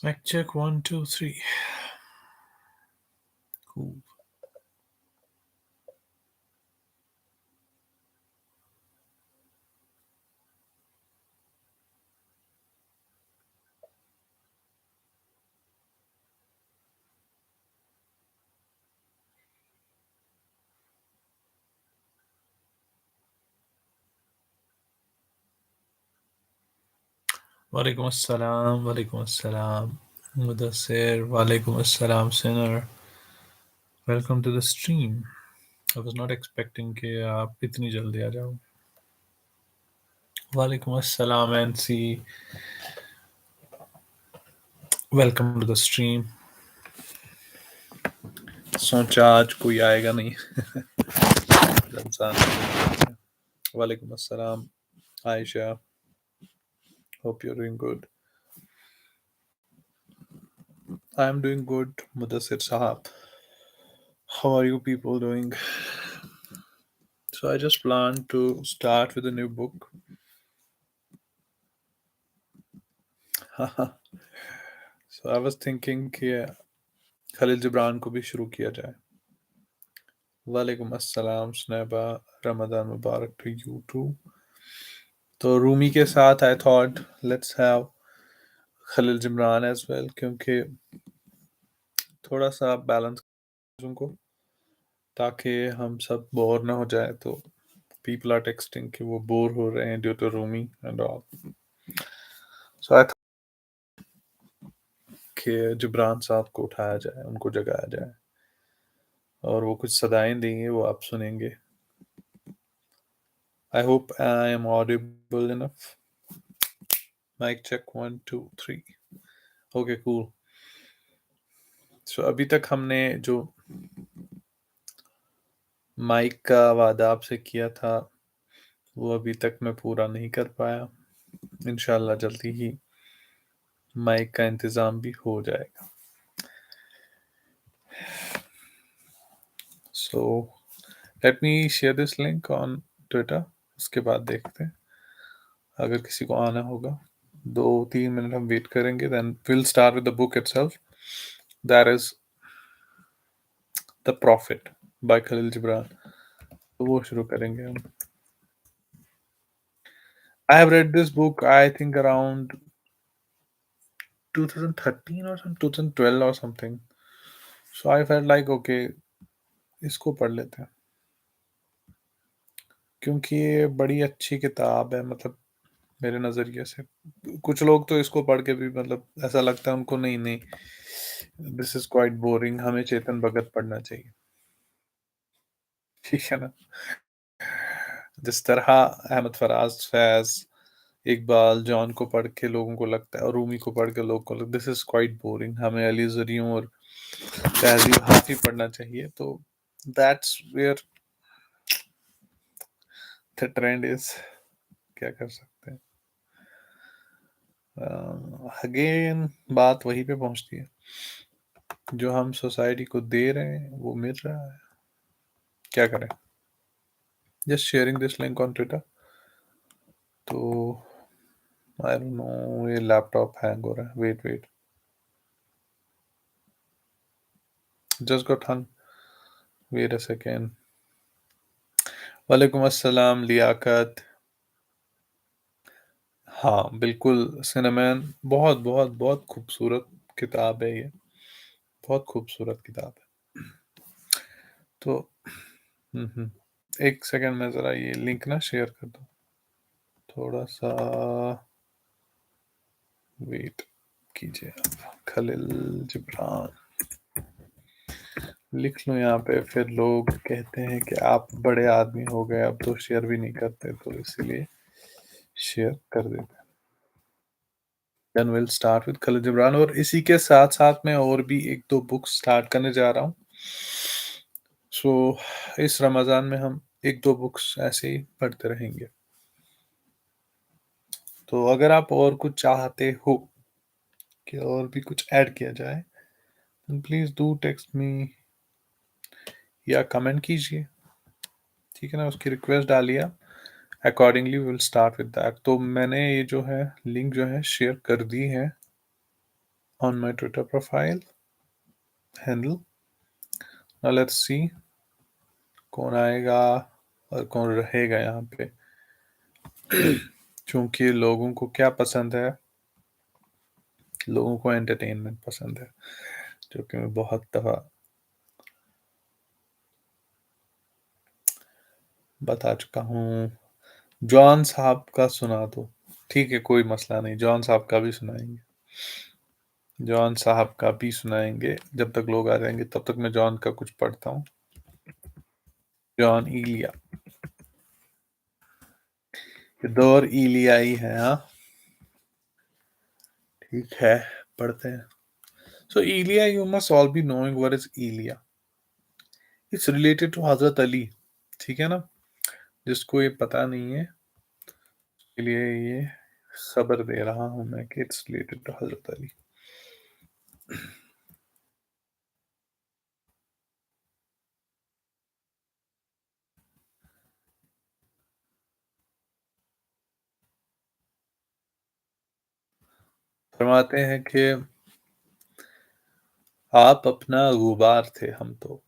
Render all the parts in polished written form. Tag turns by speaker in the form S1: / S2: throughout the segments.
S1: Mic check 1 2 3. Cool. Walaikum assalam. Walaikum assalam. Mudassir. Walaikum assalam. Sinner. Welcome to the stream. I was not expecting कि आप इतनी जल्दी आ जाओ. Walaikum assalam NC. Welcome to the stream. सोचा आज कोई आएगा नहीं. Ramzan. Walaikum assalam. Aisha. Hope you're doing good. I'm doing good. Mudassir Sahab. How are you people doing? So I just plan to start with a new book. So I was thinking कि खलील जिब्रान को भी शुरू किया जाए. वालेकुम अस्सलाम स्नैबा. रमजान मुबारक टू यू टू. तो रूमी के साथ I thought let's have Khalil Gibran as well, क्योंकि थोड़ा सा बैलेंस उनको, ताकि हम सब बोर ना हो जाए. तो पीपल आर टेक्सटिंग कि वो बोर हो रहे हैं due to Rumi and all. So I thought कि जिब्रान साहब को उठाया जाए, उनको जगाया जाए और वो कुछ सदाएं देंगे, वो आप सुनेंगे. I hope I am audible enough. Mic check 1 2 3. Okay, cool. So अभी तक हमने जो माइक का वादा आपसे किया था वो अभी तक मैं पूरा नहीं कर पाया. इंशाल्लाह जल्दी ही माइक का इंतज़ाम भी हो जाएगा. So let me share this link on Twitter. उसके बाद देखते हैं अगर किसी को आना होगा. 2 3 मिनट हम वेट करेंगे. Then we'll start with the book itself. That is The Prophet by Khalil Gibran. तो वो शुरू करेंगे हम. I have read this book, I think around 2013 or some 2012 or something. So I felt like okay, इसको पढ़ लेते हैं, क्योंकि ये बड़ी अच्छी किताब है. मतलब मेरे नज़रिए से कुछ लोग तो इसको पढ़ के भी मतलब ऐसा लगता है उनको नहीं नहीं दिस इज क्वाइट बोरिंग, हमें चेतन भगत पढ़ना चाहिए. ठीक है ना. जिस तरह अहमद फराज, फैज, इकबाल, जॉन को पढ़ के लोगों को लगता है और रूमी को पढ़ के लोगों को लगता है दिस इज क्वाइट बोरिंग, हमें अली ज़रियों और तहजीब हाफी पढ़ना चाहिए. तो that's where the trend is. क्या कर सकते हैं. अगेन बात वहीं पे पहुंचती है, जो हम सोसाइटी को दे रहे हैं वो मिल रहा है. क्या करें. Just sharing this link on Twitter. तो आई डोंट नो, ये लैपटॉप हैंग हो रहा है. Wait wait, just got hung. Wait a second. वालेकुम अस्सलाम लियाकत. हाँ बिल्कुल सिनेमैन. बहुत बहुत बहुत खूबसूरत किताब है ये. बहुत खूबसूरत किताब है. तो एक सेकंड में ज़रा ये लिंक ना शेयर कर दूँ. थोड़ा सा वेट कीजिए आप. खलील जिब्रान लिख लो यहाँ पे, फिर लोग कहते हैं कि आप बड़े आदमी हो गए अब तो शेयर भी नहीं करते, तो इसीलिए शेयर कर देते हैं. Then will start with Khalil Gibran. और इसी के साथ साथ मैं और भी 1 2 बुक्स स्टार्ट करने जा रहा हूँ. सो इस रमज़ान में हम 1 2 बुक्स ऐसे ही पढ़ते रहेंगे. तो अगर आप और कुछ चाहते हो कि और भी कुछ ऐड किया जाए, प्लीज़ डू टेक्स्ट मी या कमेंट कीजिए. ठीक है ना. उसकी रिक्वेस्ट डालिए. Accordingly will start with that. तो मैंने ये जो है लिंक जो है शेयर कर दी है. on my Twitter profile handle. Now let's see कौन आएगा और कौन रहेगा यहाँ पे, क्योंकि लोगों को क्या पसंद है, लोगों को एंटरटेनमेंट पसंद है, जो कि मैं बहुत दफ़ा बता चुका हूँ। जॉन साहब का सुना दो। ठीक है, कोई मसला नहीं, जॉन साहब का भी सुनाएंगे, जॉन साहब का भी सुनाएंगे। जब तक लोग आ जाएंगे तब तक मैं जॉन का कुछ पढ़ता हूँ। जॉन ईलिया, ये दौर ईलियाई है। हाँ ठीक है, पढ़ते हैं। सो ईलिया, you must all be knowing what is ईलिया। It's related to Hazrat Ali. ठीक है ना, जिसको ये पता नहीं है के लिए ये खबर दे रहा हूं मैं कि it's related to Hazrat Ali. फरमाते हैं कि आप अपना गुबार थे हम तो,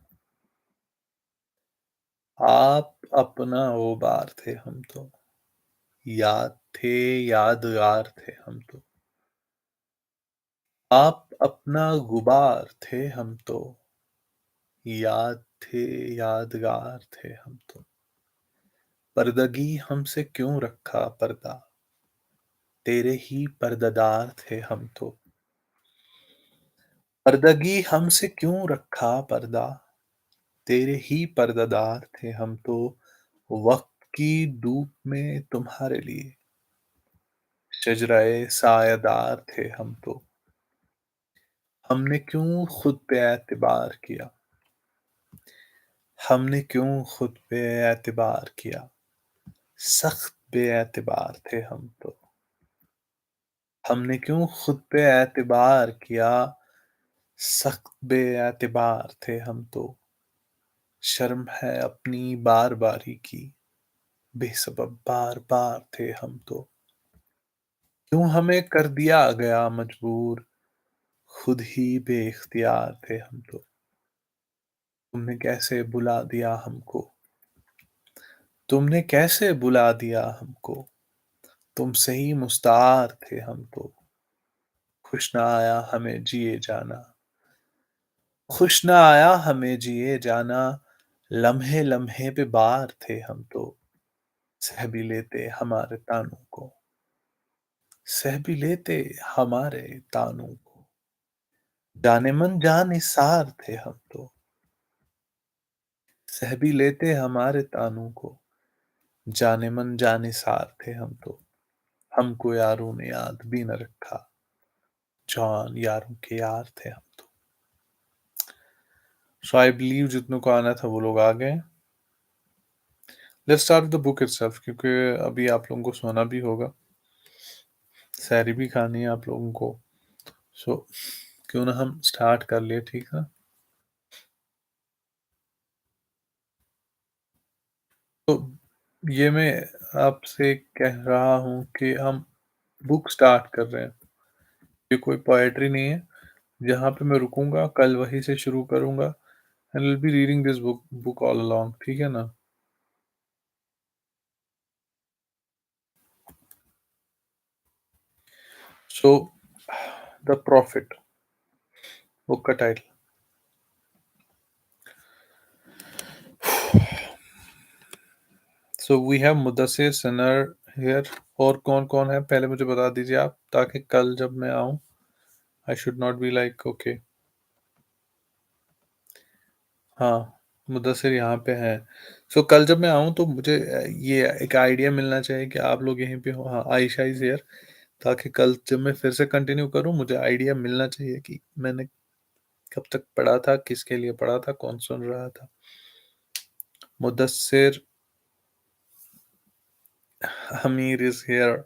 S1: आप अपना गुबार थे हम तो, याद थे यादगार थे हम तो, आप अपना गुबार थे हम तो, याद थे यादगार थे हम तो, पर्दगी हमसे क्यों रखा पर्दा, तेरे ही पर्दादार थे हम तो, पर्दगी हमसे क्यों रखा पर्दा, तेरे ही पर्दादार थे हम तो, वक्त की धूप में तुम्हारे लिए शजराए सायादार थे हम तो, हमने क्यों खुद पे एतबार किया, हमने क्यों खुद पे एतबार किया, सख्त बेएतबार थे हम तो, हमने क्यों खुद पे एतबार किया, सख्त बेएतबार थे हम तो, शर्म है अपनी बार बारी की, बेसबब बार बार थे हम तो, क्यों हमें कर दिया गया मजबूर, खुद ही बेइख्तियार थे हम तो, तुमने कैसे बुला दिया हमको, तुमने कैसे बुला दिया हमको, तुमसे ही मुस्तार थे हम तो, खुश ना आया हमें जिए जाना, खुश ना आया हमें जिए जाना, लम्हे लम्हे पे बार थे हम तो, सह भी लेते हमारे तानों को, सह भी लेते हमारे तानों को, जाने मन जाने सार थे हम तो, सह भी लेते हमारे तानों को, जाने मन जाने सार थे हम तो, हमको यारों ने याद भी न रखा, जान यारों के यार थे हम तो। सो आई बिलीव जितनों को आना था वो लोग आ गए। Let's start the book itself, क्योंकि अभी आप लोगों को सोना भी होगा, सैरी भी खानी है आप लोगों को। सो क्यों ना हम स्टार्ट कर लिए, ठीक है। तो ये मैं आपसे कह रहा हूँ कि हम बुक स्टार्ट कर रहे हैं, ये कोई पोएट्री नहीं है। जहाँ पे मैं रुकूंगा कल वहीं से शुरू करूंगा, and will be reading this book book all along, ठीक है ना। सो द प्रॉफिट, बुक का title. So we have Mudassir सनर हियर। और कौन कौन है पहले मुझे बता दीजिए आप, ताकि कल जब मैं आऊँ I should not be like okay. हाँ, मुदस्सिर यहाँ पे हैं। सो कल जब मैं आऊँ तो मुझे ये एक आइडिया मिलना चाहिए कि आप लोग यहीं पे हो। हाँ, आयशा इज हियर, ताकि कल जब मैं फिर से कंटिन्यू करूँ मुझे आइडिया मिलना चाहिए कि मैंने कब तक पढ़ा था, किसके लिए पढ़ा था, कौन सुन रहा था। Mudassir, Amir is here,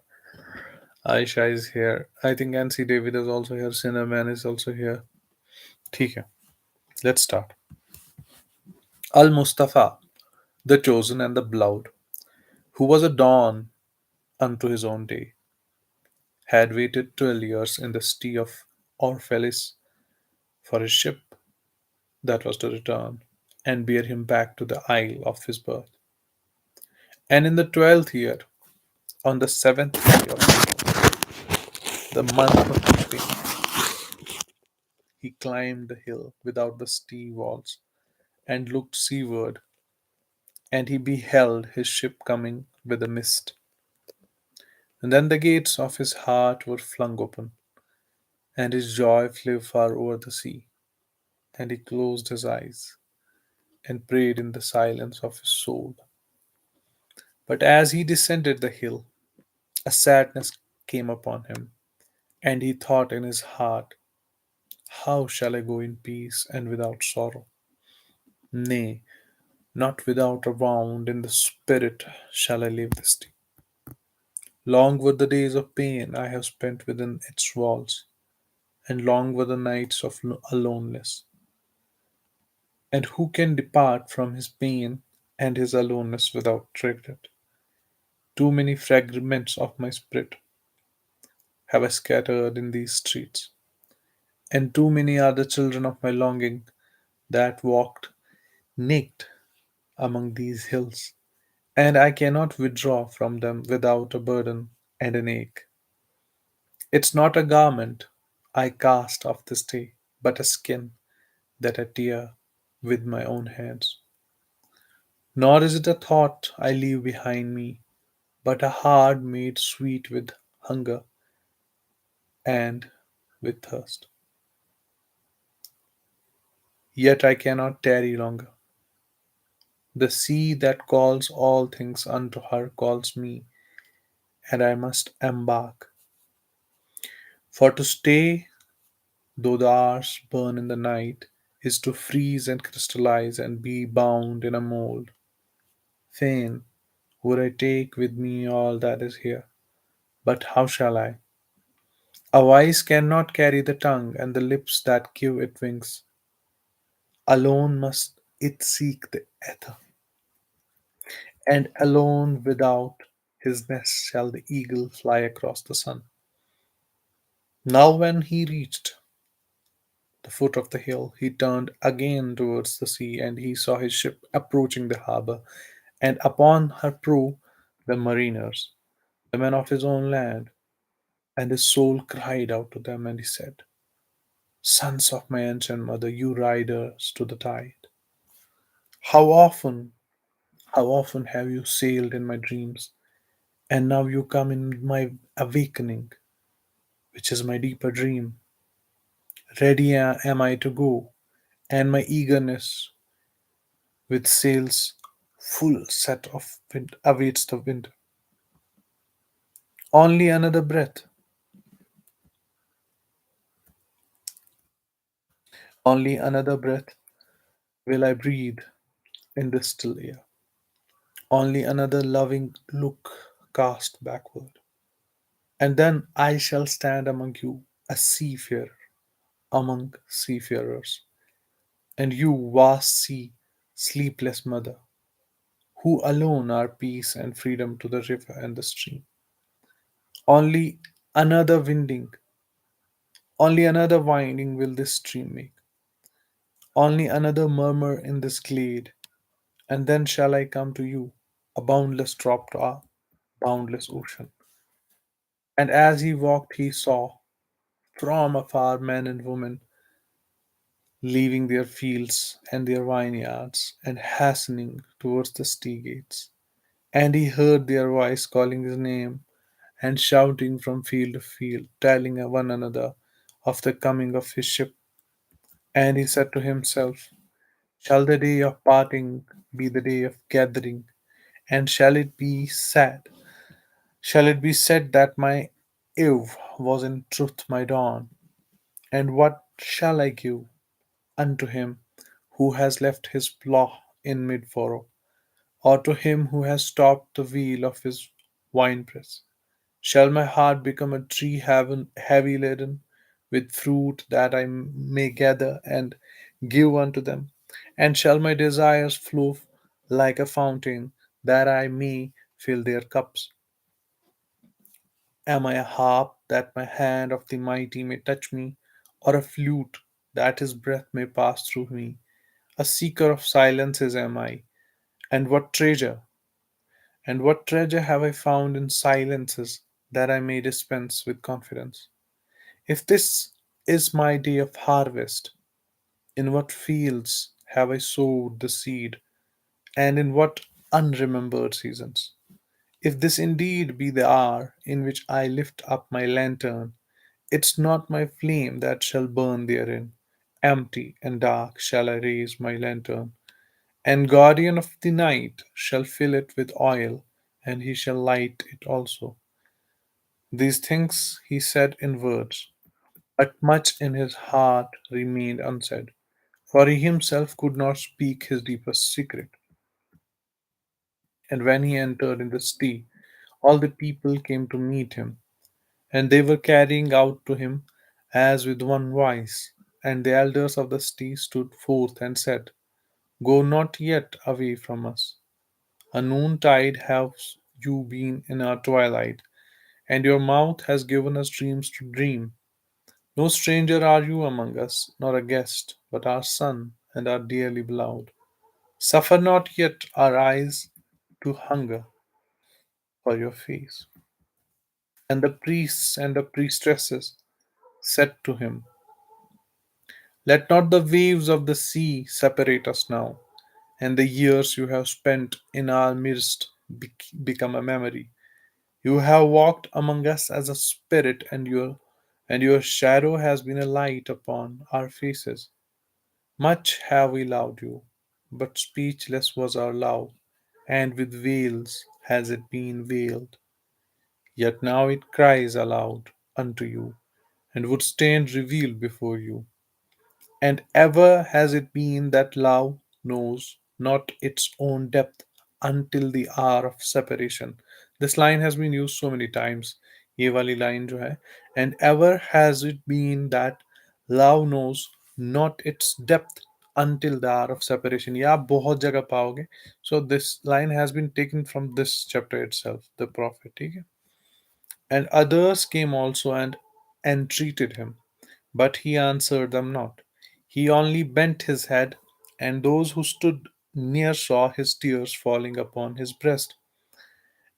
S1: Aisha is here, I think NC David is also here, Cinnamon is also here. ठीक है, let's start. Al Mustafa, the chosen and the beloved, who was a dawn unto his own day, had waited 12 years in the city of or Felis for his ship that was to return and bear him back to the isle of his birth. And in the 12th year, on the 7th day of the month of April, he climbed the hill without the steep walls and looked seaward, and he beheld his ship coming with a mist. And then the gates of his heart were flung open, and his joy flew far over the sea, and he closed his eyes and prayed in the silence of his soul. But as he descended the hill, a sadness came upon him, and he thought in his heart, how shall I go in peace and without sorrow? Nay, not without a wound in the spirit shall I leave this day. Long were the days of pain I have spent within its walls, and long were the nights of aloneness. And who can depart from his pain and his aloneness without regret? Too many fragments of my spirit have I scattered in these streets, and too many are the children of my longing that walked naked among these hills, and I cannot withdraw from them without a burden and an ache. It's not a garment I cast off this day, but a skin that I tear with my own hands. Nor is it a thought I leave behind me, but a heart made sweet with hunger and with thirst. Yet I cannot tarry longer. The sea that calls all things unto her calls me, and I must embark. For to stay, though the hours burn in the night, is to freeze and crystallize and be bound in a mold. Fain would I take with me all that is here, but how shall I? A voice cannot carry the tongue and the lips that give it wings. Alone must it seek the ether, and alone without his nest shall the eagle fly across the sun. Now, when he reached the foot of the hill, he turned again towards the sea, and he saw his ship approaching the harbor, and upon her prow the mariners, the men of his own land. And his soul cried out to them, and he said, sons of my ancient mother, you riders to the tide, how often, how often have you sailed in my dreams, and now you come in my awakening, which is my deeper dream. Ready am I to go, and my eagerness with sails full set of wind awaits the wind. Only another breath, only another breath will I breathe in this still air. Only another loving look cast backward. And then I shall stand among you, a seafarer among seafarers, and you, vast sea, sleepless mother, who alone are peace and freedom to the river and the stream. Only another winding, only another winding will this stream make, only another murmur in this glade, and then shall I come to you, a boundless drop to our boundless ocean. And as he walked, he saw from afar men and women leaving their fields and their vineyards and hastening towards the city gates. And he heard their voice calling his name and shouting from field to field, telling one another of the coming of his ship. And he said to himself, shall the day of parting be the day of gathering? And shall it be said, shall it be said that my eve was in truth my dawn? And what shall I give unto him who has left his plough in mid furrow, or to him who has stopped the wheel of his winepress? Shall my heart become a tree heavy laden with fruit that I may gather and give unto them? And shall my desires flow like a fountain that I may fill their cups? Am I a harp that my hand of the mighty may touch me, or a flute that his breath may pass through me. A seeker of silences am I, and what treasure have I found in silences that I may dispense with confidence? If this is my day of harvest, in what fields have I sowed the seed, and in what unremembered seasons? If this indeed be the hour in which I lift up my lantern, it's not my flame that shall burn therein. Empty and dark shall I raise my lantern, and guardian of the night shall fill it with oil, and he shall light it also. These things he said in words, but much in his heart remained unsaid, for he himself could not speak his deepest secret. And when he entered in the city, all the people came to meet him, and they were carrying out to him as with one voice. And the elders of the city stood forth and said, Go not yet away from us. A noontide has you been in our twilight, and your mouth has given us dreams to dream. No stranger are you among us, nor a guest, but our son and our dearly beloved. Suffer not yet our eyes to hunger for your face. And the priests and the priestesses said to him, Let not the waves of the sea separate us now, and the years you have spent in our midst become a memory. You have walked among us as a spirit, and your shadow has been a light upon our faces. Much have we loved you, but speechless was our love, and with veils has it been veiled. Yet now it cries aloud unto you, and would stand revealed before you. And ever has it been that love knows not its own depth until the hour of separation. This line has been used so many times. ये वाली line जो है, and ever has it been that love knows not its depth until the hour of separation. ये आप बहुत जगह पाओगे. So this line has been taken from this chapter itself, the prophet. ठीक है? And others came also and entreated him, but he answered them not. He only bent his head, and those who stood near saw his tears falling upon his breast.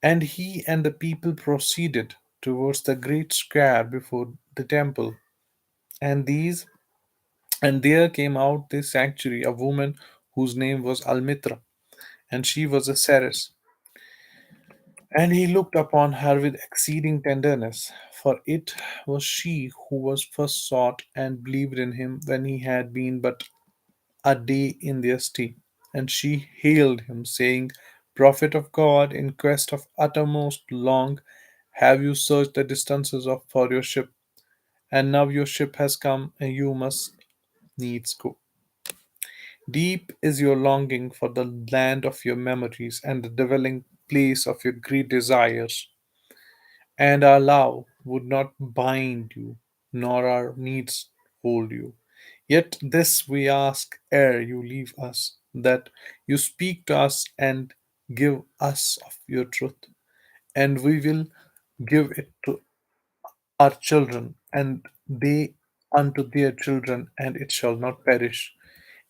S1: And he and the people proceeded towards the great square before the temple. And these and there came out the sanctuary a woman whose name was Almitra, and she was a seeress. And he looked upon her with exceeding tenderness, for it was she who was first sought and believed in him when he had been but a day in their city. And she hailed him, saying, Prophet of God, in quest of uttermost long, have you searched the distances of for your ship, and now your ship has come, and you must needs go. Deep is your longing for the land of your memories and the dwelling place of your great desires, and our love would not bind you, nor our needs hold you. Yet this we ask ere you leave us, that you speak to us and give us of your truth, and we will give it to our children, and they unto their children, and it shall not perish.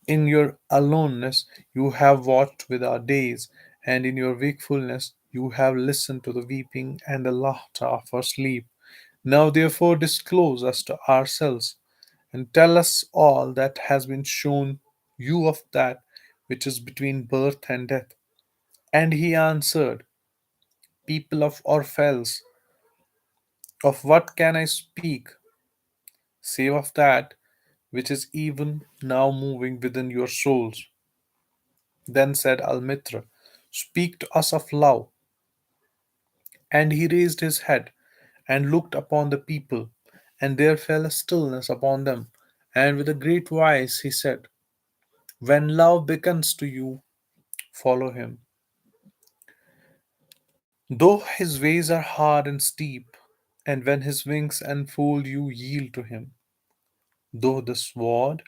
S1: In your aloneness you have watched with our days, and in your wakefulness you have listened to the weeping and the laughter of our sleep. Now therefore disclose us to ourselves, and tell us all that has been shown you of that which is between birth and death. And he answered, People of Orphels, of what can I speak, save of that which is even now moving within your souls? Then said Almitra, Speak to us of love. And he raised his head and looked upon the people, and there fell a stillness upon them. And with a great voice he said, When love beckons to you, follow him. Though his ways are hard and steep, and when his wings enfold you, yield to him. Though the sword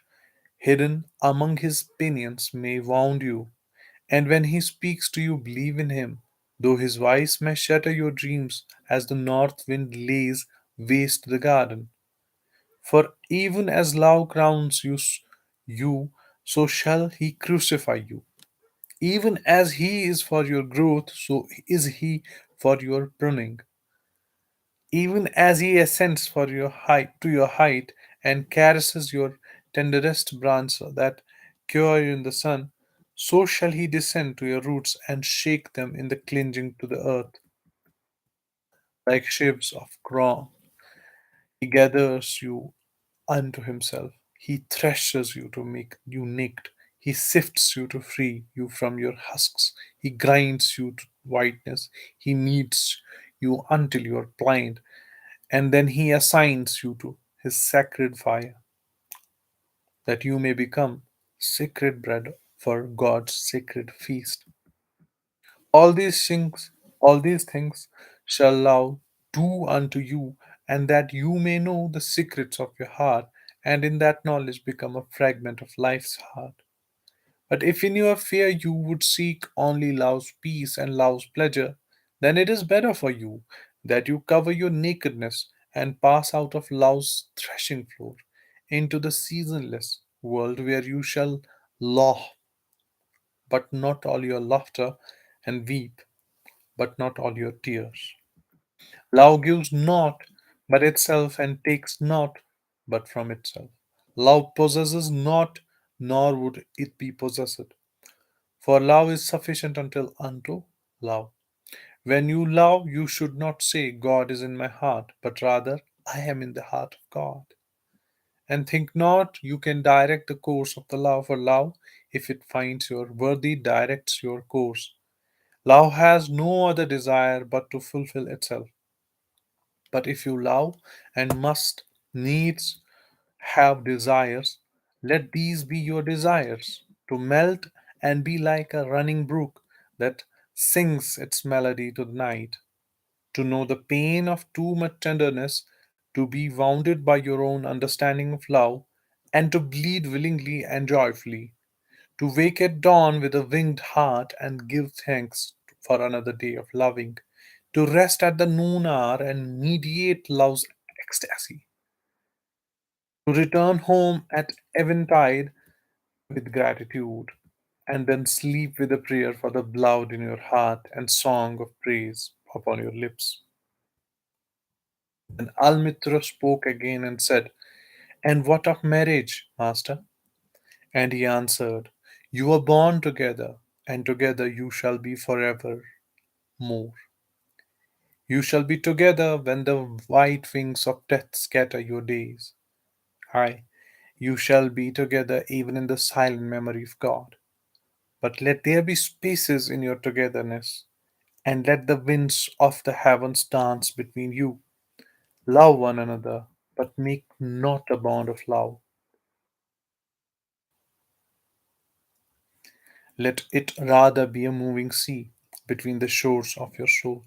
S1: hidden among his pinions may wound you, and when he speaks to you, believe in him. Though his voice may shatter your dreams as the north wind lays waste the garden. For even as love crowns you, so shall he crucify you. Even as he is for your growth, so is he for your pruning. Even as he ascends for your height to your height and caresses your tenderest branch that cure you in the sun, so shall he descend to your roots and shake them in the clinging to the earth. Like sheaves of corn, he gathers you unto himself. He threshes you to make you naked. He sifts you to free you from your husks. He grinds you to whiteness. He kneads you until you are blind, and then he assigns you to his sacred fire, that you may become sacred bread for God's sacred feast. All these things, all these things shall thou do unto you, and that you may know the secrets of your heart, and in that knowledge become a fragment of life's heart. But if in your fear you would seek only love's peace and love's pleasure, then it is better for you that you cover your nakedness and pass out of love's threshing floor into the seasonless world where you shall laugh, but not all your laughter, and weep, but not all your tears. Love gives not but itself and takes not but from itself. Love possesses not, nor would it be possessed. For love is sufficient unto love. When you love, you should not say, God is in my heart, but rather, I am in the heart of God. And think not you can direct the course of the love, for love, if it finds your worthy, directs your course. Love has no other desire but to fulfill itself. But if you love and must needs have desires, let these be your desires to melt and be like a running brook that sings its melody to the night, to know the pain of too much tenderness, to be wounded by your own understanding of love, and to bleed willingly and joyfully, to wake at dawn with a winged heart and give thanks for another day of loving, to rest at the noon hour and mediate love's ecstasy, to return home at eventide with gratitude, and then sleep with a prayer for the beloved in your heart and song of praise upon your lips. Then Almitra spoke again and said, And what of marriage, master? And he answered, You were born together, and together you shall be forever more. You shall be together when the white wings of death scatter your days. Aye, you shall be together even in the silent memory of God. But let there be spaces in your togetherness, and let the winds of the heavens dance between you. Love one another, but make not a bond of love. Let it rather be a moving sea between the shores of your soul.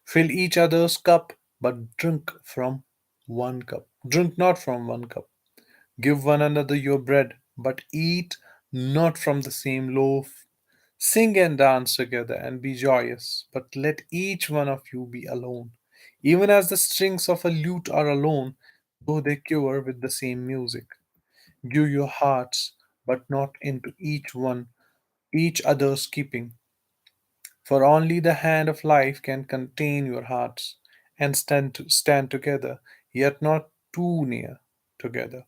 S1: Fill each other's cup, but drink from one cup. Drink not from one cup. Give one another your bread, but eat not from the same loaf. Sing and dance together and be joyous, but let each one of you be alone. Even as the strings of a lute are alone, though they cure with the same music. Give your hearts, but not into each other's keeping. For only the hand of life can contain your hearts and stand together, yet not too near together.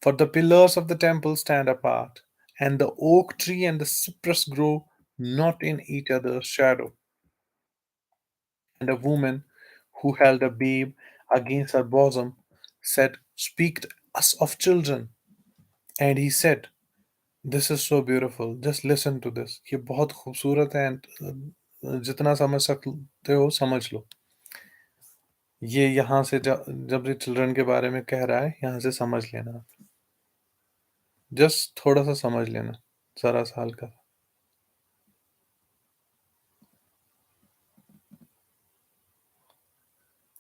S1: For the pillars of the temple stand apart, and the oak tree and the cypress grow not in each other's shadow. And a woman who held a babe against her bosom said, Speak to us of children. And he said, This is so beautiful. Just listen to this. ये बहुत खूबसूरत है and जितना समझ सकते हो समझ लो. ये यहाँ से जब ये चिल्ड्रन के बारे में कह रहा है यहाँ से समझ लेना. जस्ट थोड़ा सा समझ लेना. जरा सा हल्का.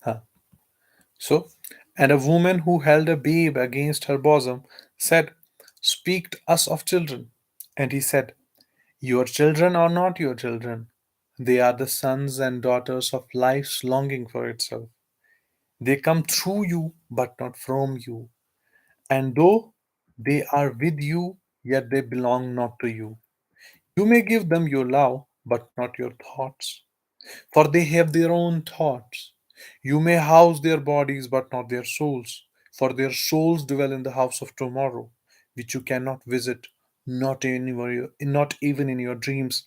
S1: हाँ. So, and a woman who held a babe against her bosom said, Speak to us of children. And he said, Your children are not your children. They are the sons and daughters of life's longing for itself. They come through you, but not from you. And though they are with you, yet they belong not to you. You may give them your love, but not your thoughts, for they have their own thoughts. You may house their bodies, but not their souls, for their souls dwell in the house of tomorrow, which you cannot visit, not even in your dreams.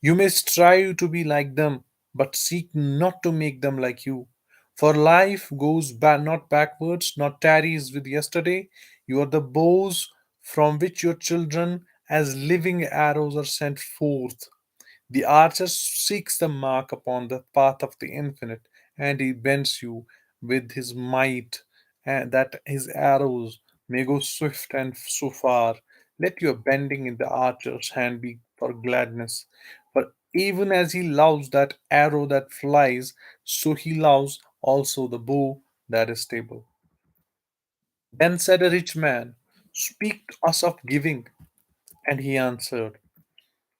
S1: You may strive to be like them, but seek not to make them like you. For life goes not backwards, not tarries with yesterday. You are the bows from which your children, as living arrows, are sent forth. The archer seeks the mark upon the path of the infinite, and he bends you with his might, and that his arrows may go swift and so far. Let your bending in the archer's hand be for gladness. For even as he loves that arrow that flies, so he loves also the bow that is stable. Then said a rich man, speak to us of giving. And he answered,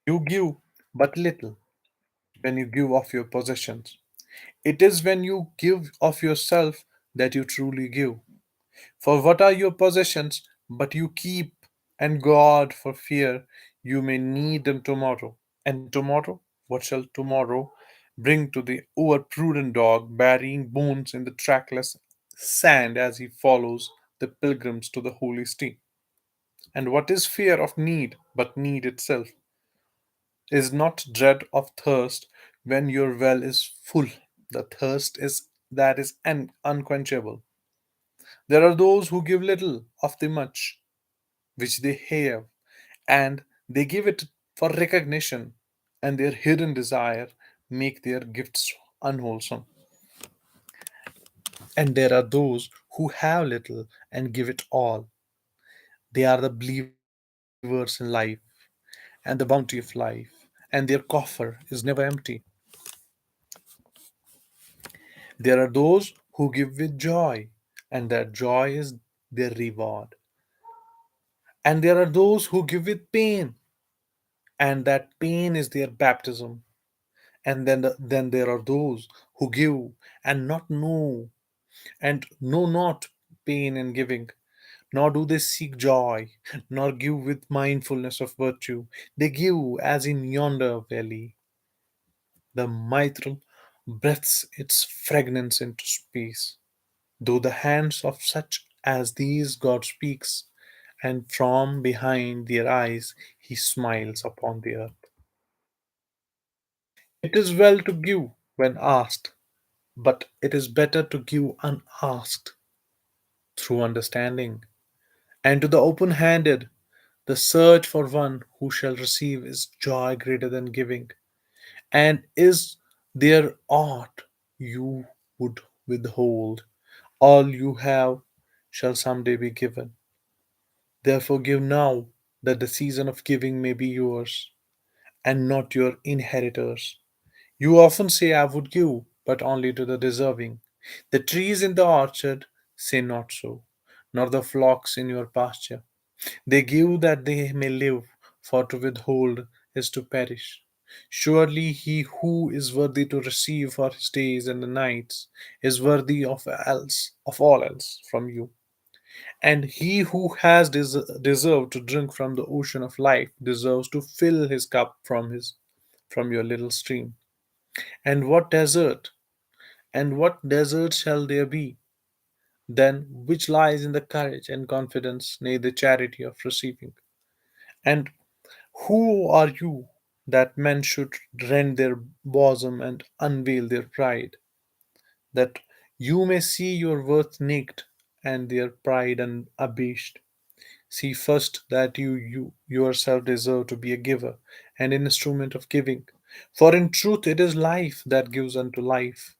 S1: you give but little when you give of your possessions. It is when you give of yourself that you truly give. For what are your possessions but you keep and guard for fear you may need them tomorrow? And tomorrow, what shall tomorrow bring to the overprudent dog burying bones in the trackless sand as he follows the pilgrims to the holy city? And what is fear of need but need itself? Is not dread of thirst when your well is full. The thirst is that is unquenchable. There are those who give little of the much which they have, and they give it for recognition, and their hidden desire make their gifts unwholesome. And there are those who have little and give it all. They are the believers in life and the bounty of life, and their coffer is never empty. There are those who give with joy, and that joy is their reward. And there are those who give with pain, and that pain is their baptism. And then there are those who give and not know, and know not pain in giving, nor do they seek joy, nor give with mindfulness of virtue. They give as in yonder valley. The mithril breathes its fragrance into space. Though the hands of such as these God speaks, and from behind their eyes he smiles upon the earth. It is well to give when asked, but it is better to give unasked through understanding. And to the open handed, the search for one who shall receive is joy greater than giving. And is there aught you would withhold? All you have shall someday be given. Therefore, give now, that the season of giving may be yours, and not your inheritors. You often say, I would give, but only to the deserving. The trees in the orchard say not so, nor the flocks in your pasture. They give that they may live, for to withhold is to perish. Surely he who is worthy to receive for his days and the nights is worthy of all else from you. And he who has deserved to drink from the ocean of life deserves to fill his cup from your little stream. And what desert shall there be then which lies in the courage and confidence, nay the charity of receiving? And who are you that men should rend their bosom and unveil their pride, that you may see your worth naked and their pride unabashed? See first that you yourself deserve to be a giver and an instrument of giving. For in truth it is life that gives unto life,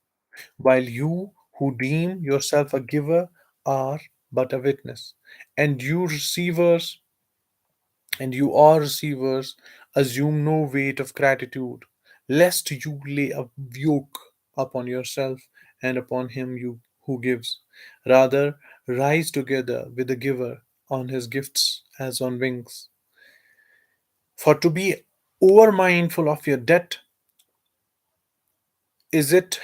S1: while you who deem yourself a giver are but a witness. And you are receivers, assume no weight of gratitude, lest you lay a yoke upon yourself and upon him you who gives. Rather, rise together with the giver on his gifts as on wings. For to be over mindful of your debt, is it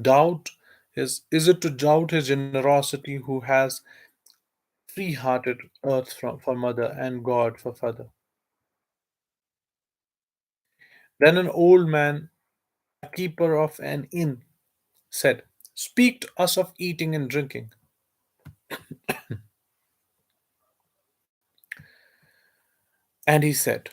S1: doubt? Is it to doubt his generosity who has free-hearted earth for mother and God for father? Then an old man, a keeper of an inn, said, "Speak to us of eating and drinking." And he said,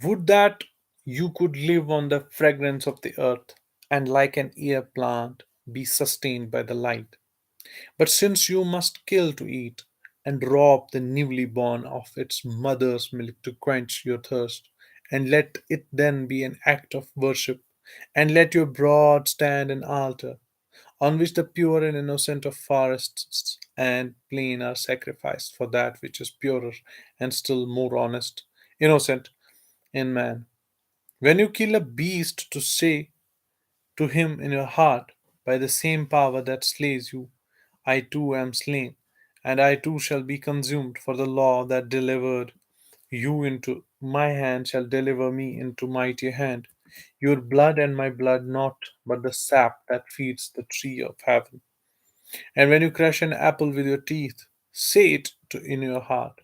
S1: "Would that you could live on the fragrance of the earth, and like an ear plant be sustained by the light. But since you must kill to eat, and rob the newly born of its mother's milk to quench your thirst, and let it then be an act of worship, and let your broad stand an altar, on which the pure and innocent of forests and plain are sacrificed for that which is purer and still more honest, innocent in man. When you kill a beast to say to him in your heart, by the same power that slays you, I too am slain, and I too shall be consumed, for the law that delivered you into my hand shall deliver me into mighty hand. Your blood and my blood not, but the sap that feeds the tree of heaven. And when you crush an apple with your teeth, say it in your heart,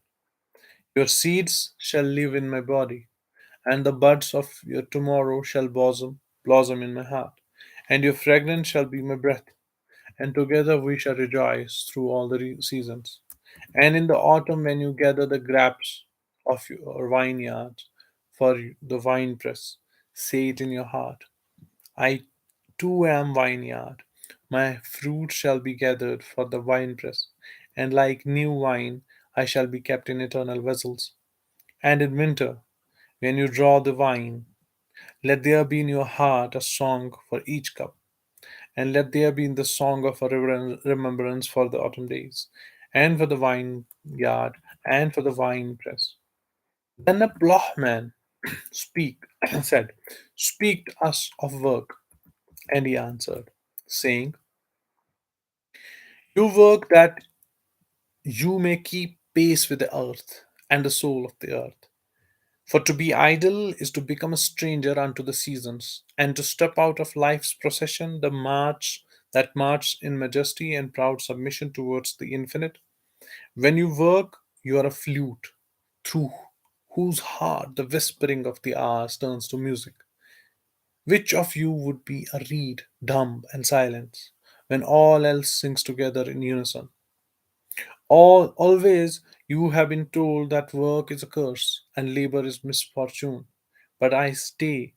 S1: your seeds shall live in my body, and the buds of your tomorrow shall blossom in my heart, and your fragrance shall be my breath, and together we shall rejoice through all the seasons. And in the autumn, when you gather the grapes of your vineyards for the winepress, say it in your heart, I too am vineyard. My fruit shall be gathered for the winepress, and like new wine I shall be kept in eternal vessels. And in winter, when you draw the wine, let there be in your heart a song for each cup, and let there be in the song of a remembrance for the autumn days, and for the vineyard, and for the winepress. Then the ploughman speak said, "Speak to us of work." And he answered, saying, "You work that you may keep pace with the earth and the soul of the earth. For to be idle is to become a stranger unto the seasons, and to step out of life's procession, the march that march in majesty and proud submission towards the infinite. When you work, you are a flute, through whose heart the whispering of the hours turns to music. Which of you would be a reed, dumb and silent, when all else sings together in unison? Always you have been told that work is a curse and labor is misfortune. But I say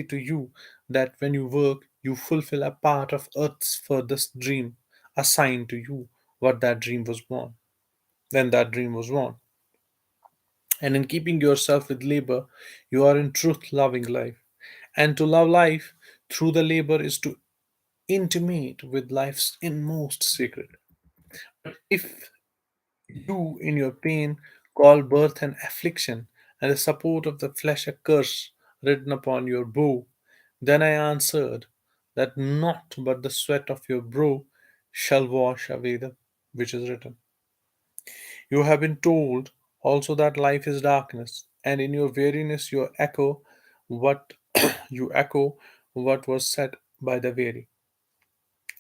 S1: to you that when you work, you fulfill a part of earth's furthest dream, assigned to you what that dream was born, when that dream was born. And in keeping yourself with labor, you are in truth loving life. And to love life through the labor is to intimate with life's inmost secret. If you, in your pain, call birth an affliction, and the support of the flesh a curse written upon your brow. Then I answered that not but the sweat of your brow shall wash away the which is written. You have been told also that life is darkness, and in your weariness what you echo what was said by the weary.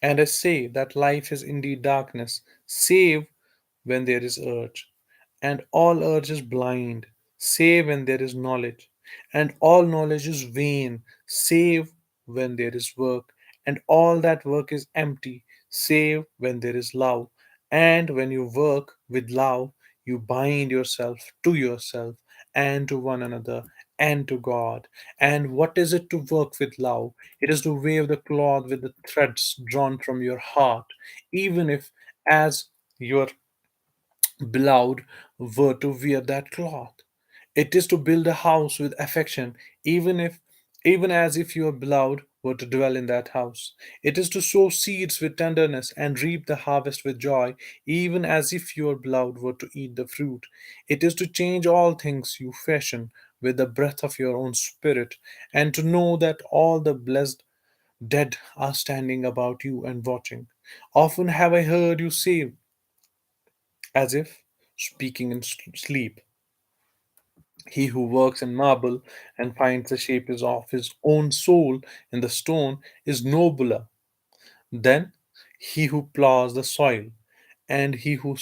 S1: And I say that life is indeed darkness, save when there is urge. And all urge is blind, save when there is knowledge. And all knowledge is vain, save when there is work. And all that work is empty, save when there is love. And when you work with love, you bind yourself and to one another and to God. And what is it to work with love? It is to weave the cloth with the threads drawn from your heart, even if as your beloved were to wear that cloth. It is to build a house with affection, even as if your beloved were to dwell in that house. It is to sow seeds with tenderness and reap the harvest with joy, even as if your beloved were to eat the fruit. It is to change all things you fashion with the breath of your own spirit, and to know that all the blessed dead are standing about you and watching. Often have I heard you say, as if speaking in sleep, he who works in marble and finds the shape is of his own soul in the stone is nobler Then he who plows the soil, and he who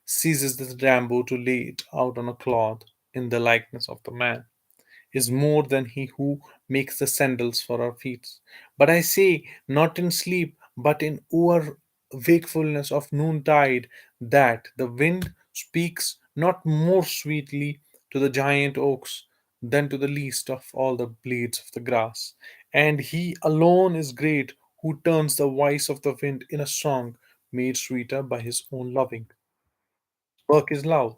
S1: seizes the bamboo to lay it out on a cloth in the likeness of the man, is more than he who makes the sandals for our feet. But I say, not in sleep, but in over wakefulness of noontide, that the wind speaks not more sweetly to the giant oaks than to the least of all the blades of the grass. And he alone is great who turns the voice of the wind in a song made sweeter by his own loving. Work is love.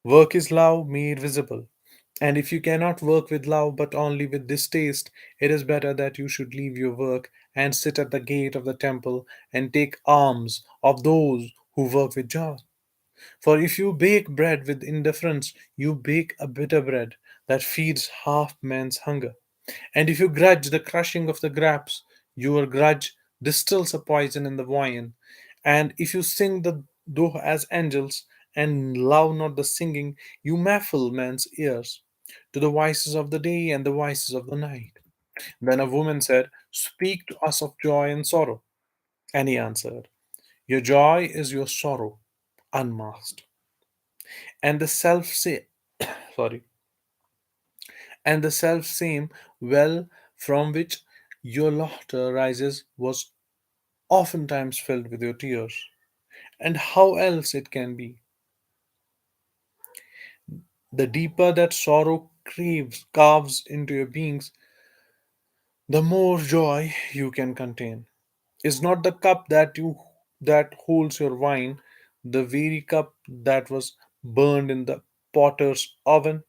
S1: Work is love made visible. And if you cannot work with love but only with distaste, it is better that you should leave your work and sit at the gate of the temple and take alms of those who work with joy. For if you bake bread with indifference, you bake a bitter bread that feeds half man's hunger. And if you grudge the crushing of the grapes, your grudge distills a poison in the wine. And if you sing the doh as angels, and love not the singing, you muffle man's ears to the voices of the day and the voices of the night. Then a woman said, "Speak to us of joy and sorrow." And he answered, "Your joy is your sorrow, unmasked. And the self say sorry, and the self same well from which your laughter rises was oftentimes filled with your tears. And how else it can be? The deeper that sorrow carves into your beings, the more joy you can contain. Is not the cup that holds your wine the very cup that was burned in the potter's oven?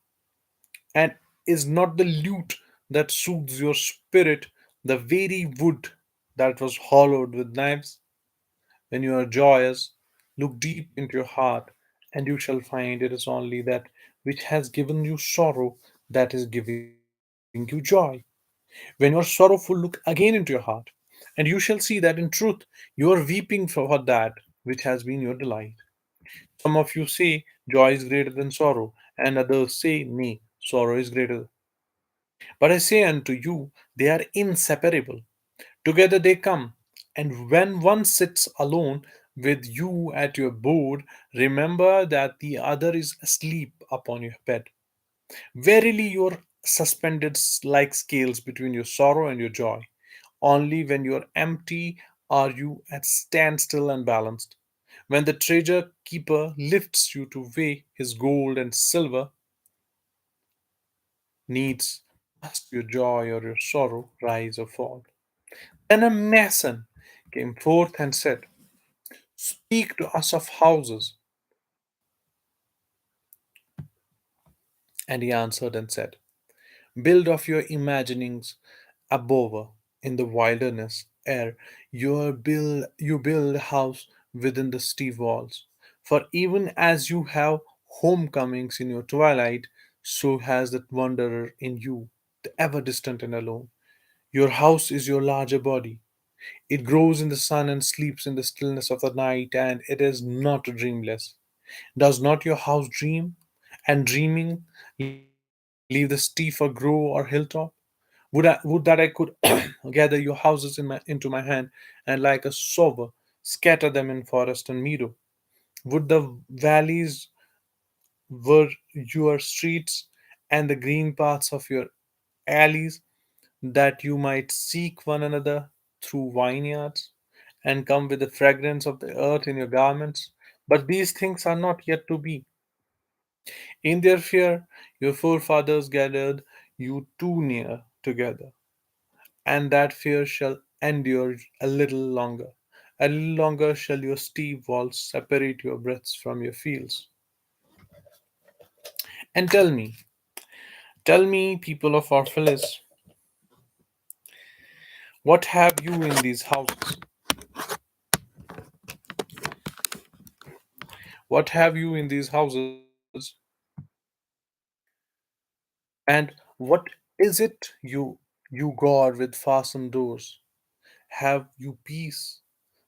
S1: And is not the lute that soothes your spirit the very wood that was hollowed with knives? When you are joyous, look deep into your heart, and you shall find it is only that which has given you sorrow that is giving you joy. When you are sorrowful, look again into your heart, and you shall see that in truth you are weeping for that which has been your delight. Some of you say joy is greater than sorrow, and others say, nay, sorrow is greater. But I say unto you, they are inseparable. Together they come. And when one sits alone with you at your board, remember that the other is asleep upon your bed. Verily, you are suspended like scales between your sorrow and your joy. Only when you are empty are you at standstill and balanced. When the treasure keeper lifts you to weigh his gold and silver, needs must your joy or your sorrow rise or fall. Then a mason came forth and said, "Speak to us of houses." And he answered and said, "Build of your imaginings above in the wilderness, ere you build a house within the steep walls. For even as you have homecomings in your twilight, so has that wanderer in you, the ever distant and alone. Your house is your larger body. It grows in the sun and sleeps in the stillness of the night, and it is not dreamless. Does not your house dream? And dreaming, leave the steep or grove or hilltop? Would that I could gather your houses into my hand, and like a sower scatter them in forest and meadow. Would the valleys were your streets, and the green paths of your alleys, that you might seek one another through vineyards, and come with the fragrance of the earth in your garments? But these things are not yet to be. In their fear, your forefathers gathered you too near together, and that fear shall endure a little longer. A little longer shall your steep walls separate your breaths from your fields. And tell me, people of Orpheus, what have you in these houses? What have you in these houses? And what is it you guard with fastened doors? Have you peace,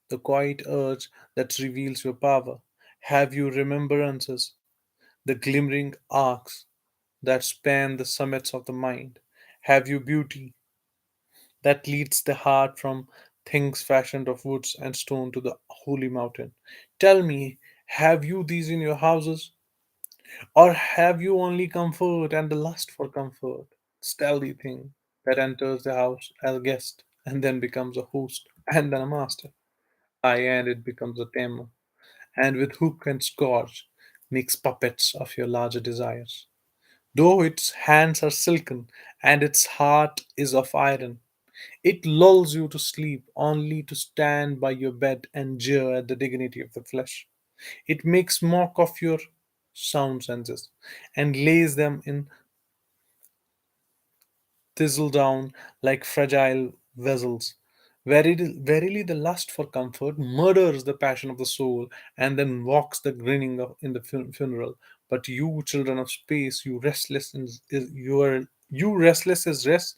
S1: the quiet urge that reveals your power? Have you remembrances, the glimmering arcs that span the summits of the mind? Have you beauty that leads the heart from things fashioned of woods and stone to the holy mountain. Tell me, have you these in your houses? Or have you only comfort and the lust for comfort? Stealthy thing that enters the house as a guest and then becomes a host and then a master. Aye, and it becomes a tamer, and with hook and scourge makes puppets of your larger desires. Though its hands are silken and its heart is of iron, it lulls you to sleep only to stand by your bed and jeer at the dignity of the flesh. It makes mock of your sound senses and lays them in thistle down like fragile vessels. Verily, the lust for comfort murders the passion of the soul and then walks the grinning in the funeral. But you, children of space, you restless as rest,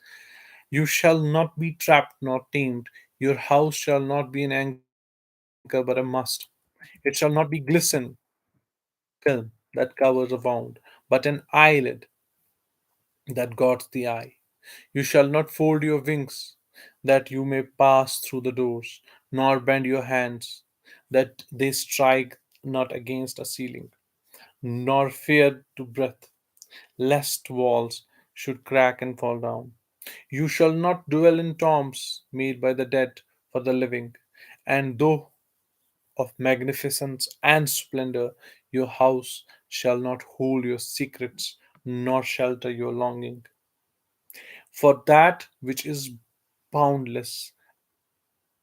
S1: you shall not be trapped nor tamed. Your house shall not be an anchor but a mast. It shall not be glisten film that covers a wound, but an eyelid that guards the eye. You shall not fold your wings, that you may pass through the doors, nor bend your hands, that they strike not against a ceiling, nor fear to breath, lest walls should crack and fall down. You shall not dwell in tombs made by the dead for the living, and though of magnificence and splendor, your house shall not hold your secrets, nor shelter your longing. For that which is boundless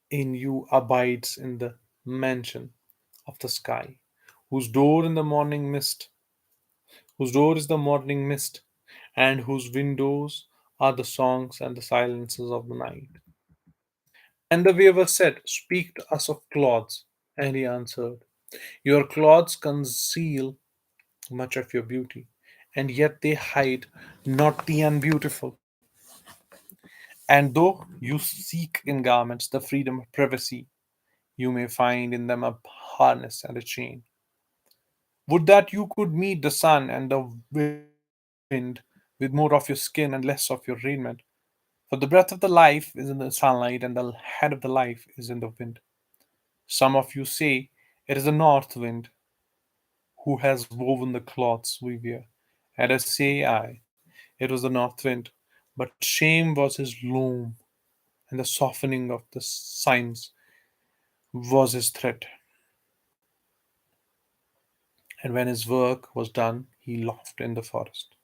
S1: in you abides in the mansion of the sky, whose door in the morning mist, whose door is the morning mist, and whose windows are the songs and the silences of the night. And the weaver said, speak to us of cloths. And he answered, your cloths conceal much of your beauty, and yet they hide not the unbeautiful. And though you seek in garments the freedom of privacy, you may find in them a harness and a chain. Would that you could meet the sun and the wind with more of your skin and less of your raiment. For the breath of the life is in the sunlight, and the head of the life is in the wind. Some of you say it is the north wind who has woven the cloths we wear. And I say, aye, it was the north wind, but shame was his loom, and the softening of the signs was his threat. And when his work was done, he laughed in the forest.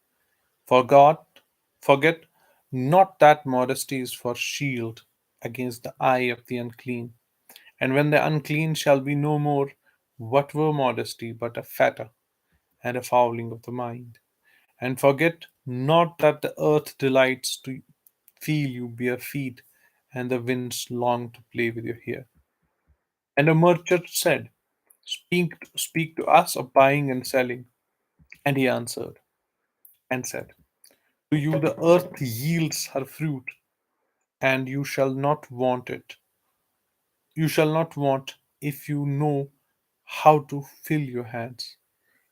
S1: For God, forget not that modesty is for shield against the eye of the unclean. And when the unclean shall be no more, what were modesty but a fetter and a fouling of the mind? And forget not that the earth delights to feel you bare feet, and the winds long to play with your hair. And a merchant said, speak to us of buying and selling. And he answered and said, to you the earth yields her fruit, and you shall not want it. You shall not want if you know how to fill your hands.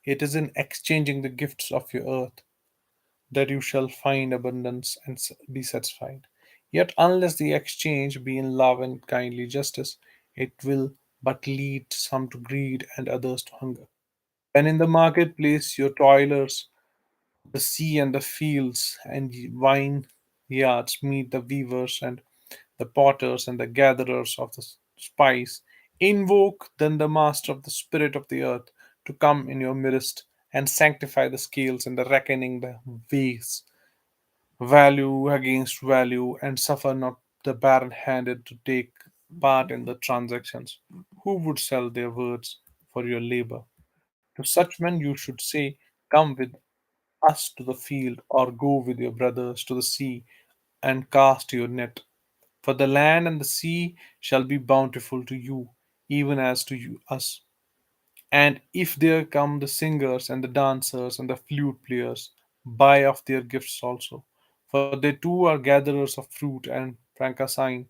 S1: It is in exchanging the gifts of your earth that you shall find abundance and be satisfied. Yet, unless the exchange be in love and kindly justice, it will but lead some to greed and others to hunger. When in the marketplace your toilers, the sea and the fields and vine yards meet the weavers and the potters and the gatherers of the spice, invoke then the master of the spirit of the earth to come in your midst and sanctify the scales and the reckoning the weighs value against value, and suffer not the barren handed to take part in the transactions. Who would sell their words for your labor? To such men you should say, come with us to the field, or go with your brothers to the sea and cast your net. For the land and the sea shall be bountiful to you, even as to you us. And if there come the singers and the dancers and the flute players, buy of their gifts also. For they too are gatherers of fruit and frankincense,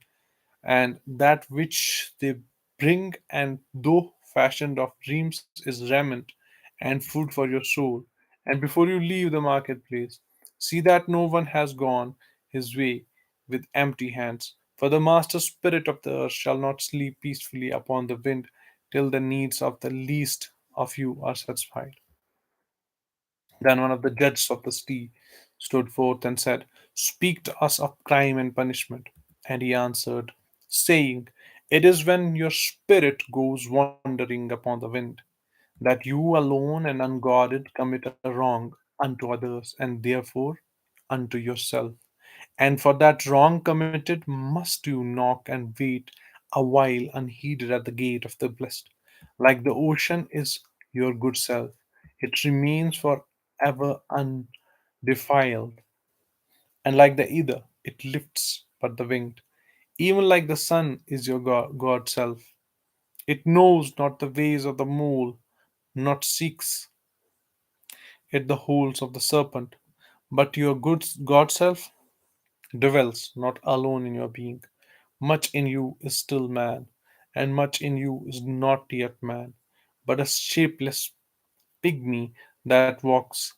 S1: and that which they bring, and though fashioned of dreams, is raiment and food for your soul. And before you leave the marketplace, see that no one has gone his way with empty hands, For the master spirit of the earth shall not sleep peacefully upon the wind till the needs of the least of you are satisfied. Then one of the judges of the sea stood forth and said, "Speak to us of crime and punishment." And he answered, saying, "It is when your spirit goes wandering upon the wind, that you alone and unguarded commit a wrong unto others, and therefore unto yourself. And for that wrong committed must you knock and wait a while unheeded at the gate of the blessed. Like the ocean is your good self, it remains forever undefiled, and like the ether, it lifts but the winged. Even like the sun is your God self. It knows not the ways of the mole, not seeks it the holes of the serpent. But your good God self dwells not alone in your being. Much in you is still man, and much in you is not yet man, but a shapeless pygmy that walks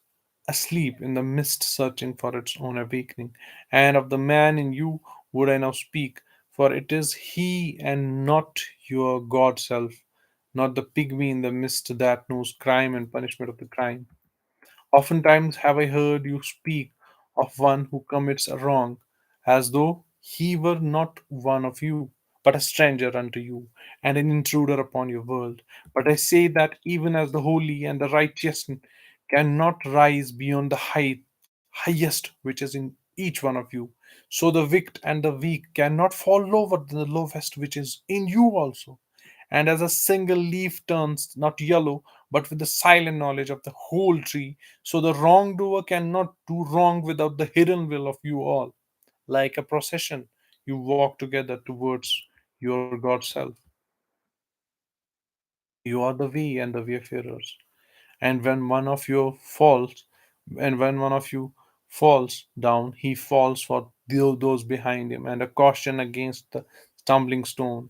S1: asleep in the mist searching for its own awakening. And of the man in you would I now speak, for it is he and not your God self, not the pygmy in the mist that knows crime and punishment of the crime. Oftentimes have I heard you speak of one who commits a wrong, as though he were not one of you, but a stranger unto you, and an intruder upon your world. But I say that even as the holy and the righteous cannot rise beyond the highest which is in each one of you, so the wicked and the weak cannot fall lower than the lowest which is in you also. And as a single leaf turns not yellow, but with the silent knowledge of the whole tree, so the wrongdoer cannot do wrong without the hidden will of you all. Like a procession, you walk together towards your God self. You are the way and the wayfarers. And when one of you falls, and when one of you falls down, he falls for those behind him, and a caution against the stumbling stone.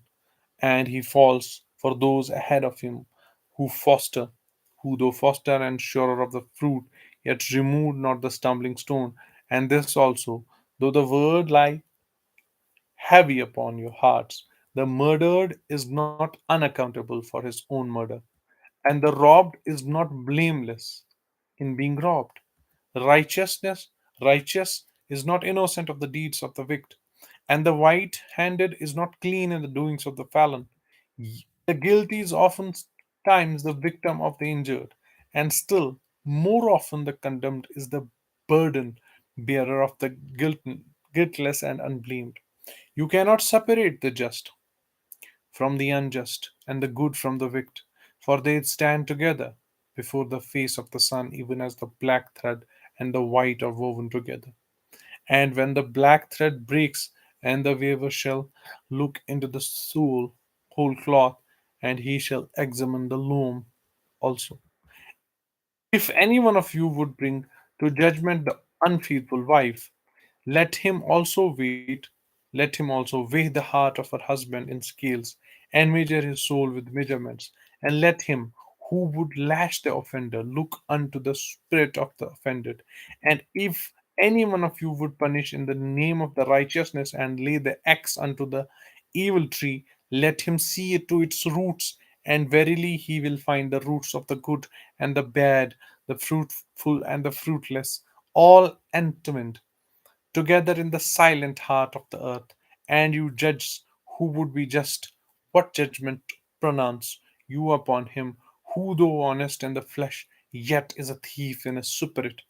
S1: And he falls for those ahead of him who foster, who though foster and surer of the fruit, yet remove not the stumbling stone. And this also, though the word lie heavy upon your hearts, the murdered is not unaccountable for his own murder, and the robbed is not blameless in being robbed. Righteousness, righteous is not innocent of the deeds of the wicked, and the white handed is not clean in the doings of the fallen. The guilty is often times the victim of the injured, and still more often the condemned is the burden bearer of the guiltless and unblamed. You cannot separate the just from the unjust, and the good from the wicked, for they stand together before the face of the sun, even as the black thread and the white are woven together. And when the black thread breaks, and the weaver shall look into the whole cloth, and he shall examine the loom also. If any one of you would bring to judgment the unfaithful wife, let him also weigh the heart of her husband in scales, and measure his soul with measurements. And let him who would lash the offender look unto the spirit of the offended. And if any one of you would punish in the name of the righteousness and lay the axe unto the evil tree, let him see it to its roots, and verily he will find the roots of the good and the bad, the fruitful and the fruitless, all entombed together in the silent heart of the earth. And you judge who would be just, what judgment pronounce you upon him who, though honest in the flesh, yet is a thief in his spirit?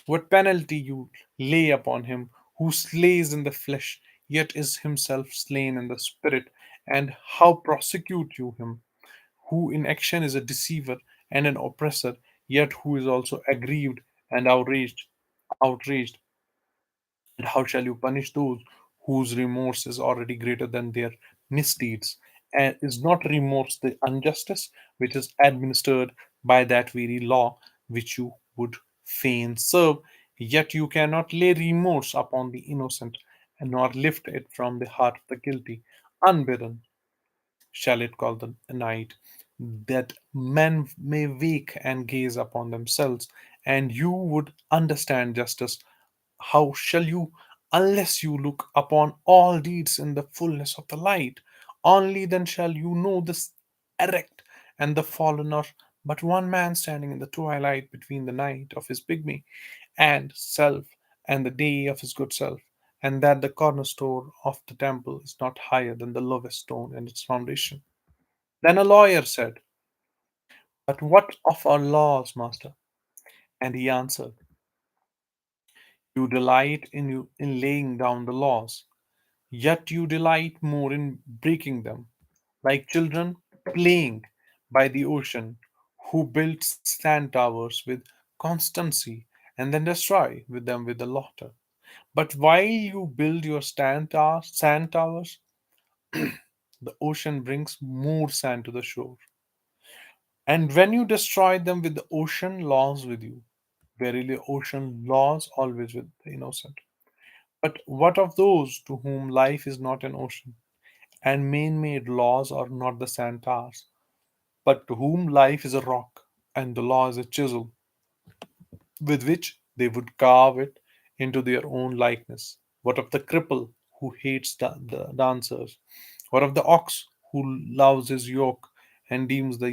S1: What penalty you lay upon him who slays in the flesh, yet is himself slain in the spirit? And how prosecute you him who in action is a deceiver and an oppressor, yet who is also aggrieved and outraged? And how shall you punish those whose remorse is already greater than their misdeeds? And is not remorse the injustice which is administered by that very law which you would fain serve? Yet you cannot lay remorse upon the innocent, and nor lift it from the heart of the guilty. Unbidden shall it call the night, that men may wake and gaze upon themselves, and you would understand justice. How shall you unless you look upon all deeds in the fullness of the light. Only then shall you know this erect and the fallen are but one man standing in the twilight between the night of his pygmy and self and the day of his good self, and that the cornerstone of the temple is not higher than the lowest stone in its foundation. Then a lawyer said, but what of our laws, master? And he answered, you delight in laying down the laws, yet you delight more in breaking them, like children playing by the ocean, who build sand towers with constancy and then destroy with them with the laughter. But while you build your sand towers, the ocean brings more sand to the shore. And when you destroy them with the ocean laws with you, verily ocean laws always with the innocent. But what of those to whom life is not an ocean, and man-made laws are not the sand towers, but to whom life is a rock, and the law is a chisel, with which they would carve it into their own likeness? What of the cripple who hates the dancers? What of the ox who loves his yoke and deems the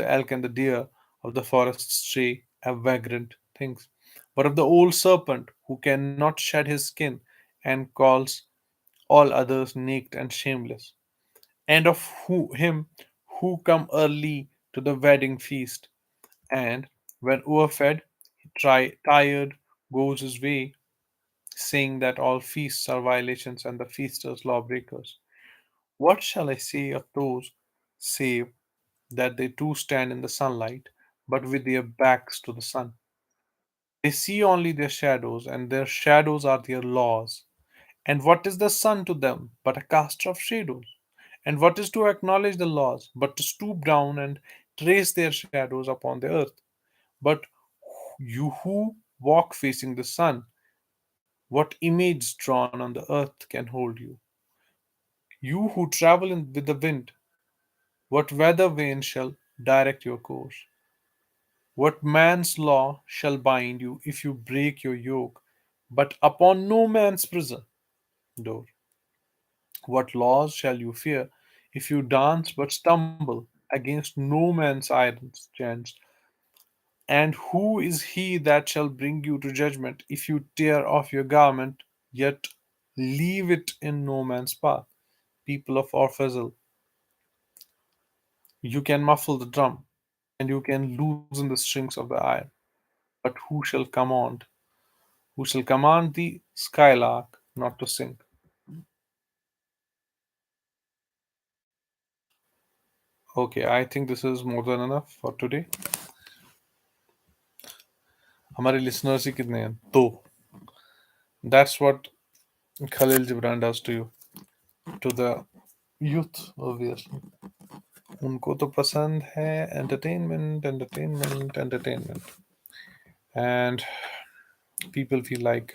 S1: elk and the deer of the forest stray and vagrant things? What of the old serpent who cannot shed his skin and calls all others naked and shameless? And of him who come early to the wedding feast, and when overfed, tired, goes his way, saying that all feasts are violations and the feasters lawbreakers. What shall I say of those, save that they too stand in the sunlight, but with their backs to the sun? They see only their shadows, and their shadows are their laws. And what is the sun to them but a caster of shadows? And what is to acknowledge the laws but to stoop down and trace their shadows upon the earth? But you who walk facing the sun, what image drawn on the earth can hold you? You who travel with the wind, what weather vane shall direct your course? What man's law shall bind you if you break your yoke, but upon no man's prison door? What laws shall you fear if you dance but stumble against no man's iron chains? And who is he that shall bring you to judgment if you tear off your garment, yet leave it in no man's path? People of Orphazel, you can muffle the drum, and you can loosen the strings of the iron, but who shall command the skylark not to sing? Okay, I think this is more than enough for today. हमारे listeners ही कितने हैं? दो. That's what Khalil Gibran does to you, to the youth, obviously. उनको तो पसंद है entertainment, entertainment, entertainment. And people feel like,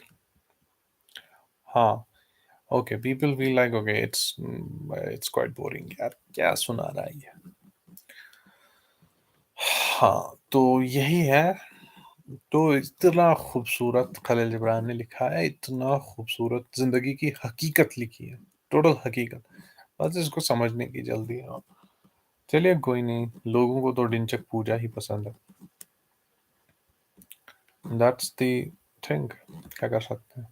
S1: हाँ, okay, people feel like, okay, it's quite boring. यार क्या सुना रहा है ये? हाँ, तो यही है. तो इतना खूबसूरत खलील जिब्रान ने लिखा है, इतना खूबसूरत जिंदगी की हकीकत लिखी है, टोटल हकीकत. बस इसको समझने की जल्दी है. चलिए कोई नहीं, लोगों को तो डिंचक पूजा ही पसंद है. That's the thing. क्या कर सकते हैं.